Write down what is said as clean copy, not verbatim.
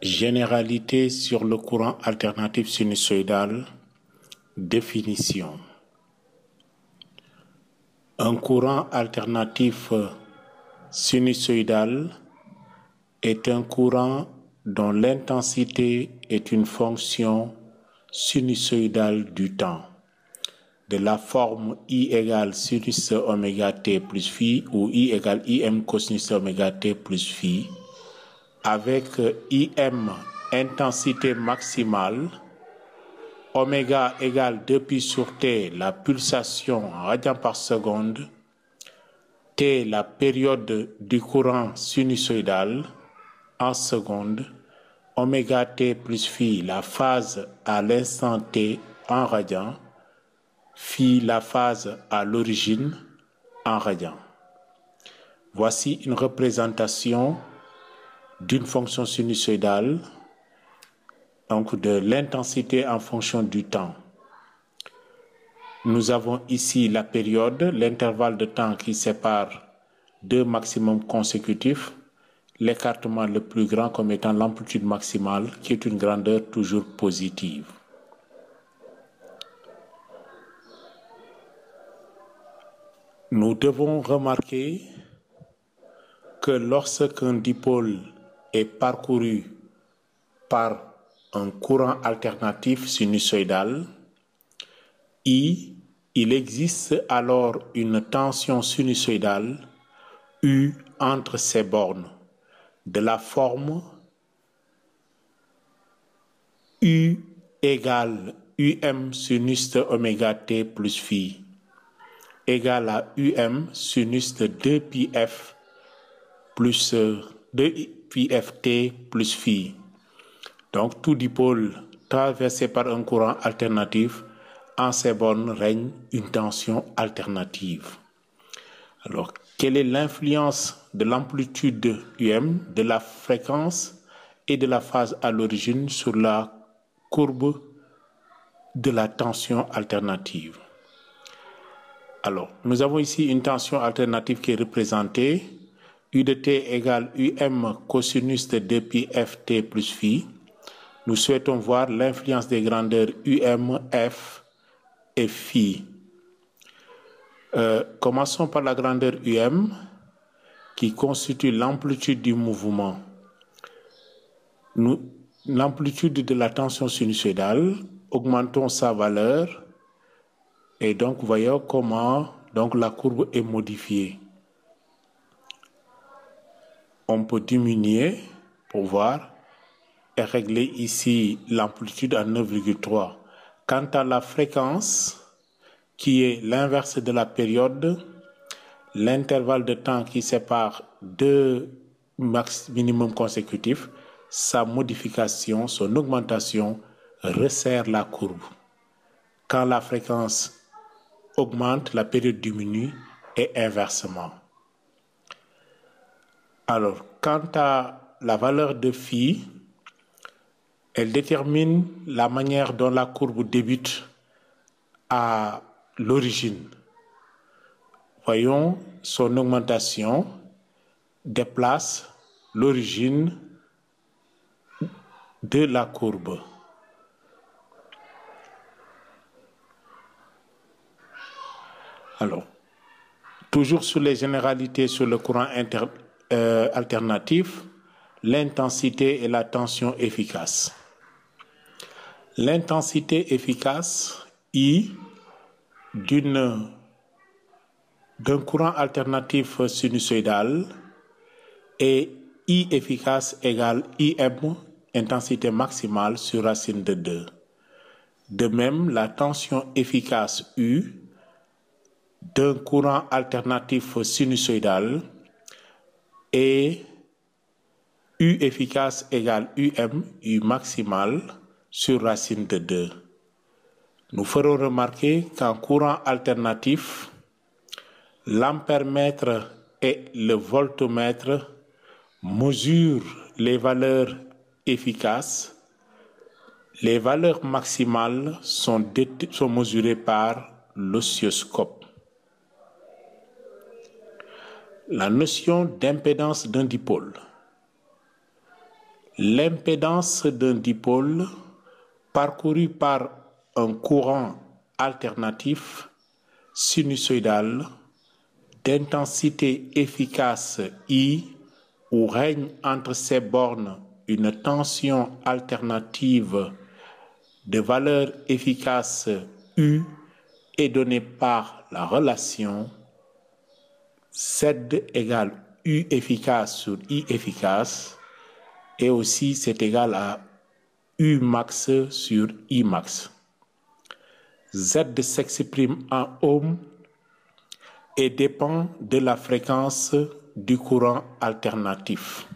Généralité sur le courant alternatif sinusoïdal. Définition. Un courant alternatif sinusoïdal est un courant dont l'intensité est une fonction sinusoïdale du temps, de la forme I égale sinus oméga t plus phi ou I égale Im cosinus oméga t plus phi, avec Im intensité maximale, oméga égale 2π sur t, la pulsation en radians par seconde, t, la période du courant sinusoïdal en secondes, oméga t plus phi, la phase à l'instant t en radians, phi, la phase à l'origine en radians. Voici une représentation d'une fonction sinusoïdale, donc de l'intensité en fonction du temps. Nous avons ici la période, l'intervalle de temps qui sépare deux maximums consécutifs, l'écartement le plus grand comme étant l'amplitude maximale, qui est une grandeur toujours positive. Nous devons remarquer que lorsqu'un dipôle est parcouru par un courant alternatif sinusoïdal, il existe alors une tension sinusoïdale U entre ces bornes, de la forme U égale UM sinus de oméga t plus phi égale à UM sinus de 2πf plus 2πft plus phi. Donc tout dipôle traversé par un courant alternatif, en ces bornes règne une tension alternative. Alors, quelle est l'influence de l'amplitude UM, de la fréquence et de la phase à l'origine sur la courbe de la tension alternative? Alors, nous avons ici une tension alternative qui est représentée U de t égale UM cosinus de 2πft plus phi. Nous souhaitons voir l'influence des grandeurs UM, F et phi. Commençons par la grandeur UM qui constitue l'amplitude du mouvement. L'amplitude de la tension sinusoïdale, augmentons sa valeur et donc voyons comment donc, la courbe est modifiée. On peut diminuer pour voir et régler ici l'amplitude à 9,3. Quant à la fréquence, qui est l'inverse de la période, l'intervalle de temps qui sépare deux minimums consécutifs, sa modification, son augmentation resserre la courbe. Quand la fréquence augmente, la période diminue et inversement. Alors, quant à la valeur de phi, elle détermine la manière dont la courbe débute à l'origine. Voyons, son augmentation déplace l'origine de la courbe. Alors, toujours sur les généralités sur le courant alternatif, l'intensité et la tension efficace. L'intensité efficace, I, d'un courant alternatif sinusoïdal et I efficace égale IM, intensité maximale sur racine de 2. De même, la tension efficace U d'un courant alternatif sinusoïdal et U efficace égale UM, U maximale sur racine de 2. Nous ferons remarquer qu'en courant alternatif, l'ampèremètre et le voltmètre mesurent les valeurs efficaces. Les valeurs maximales sont mesurées par l'oscilloscope. La notion d'impédance d'un dipôle. L'impédance d'un dipôle parcouru par un courant alternatif sinusoïdal d'intensité efficace I, où règne entre ces bornes une tension alternative de valeur efficace U, est donnée par la relation Z égale U efficace sur I efficace, et aussi c'est égal à U max sur I max. Z s'exprime en ohms et dépend de la fréquence du courant alternatif.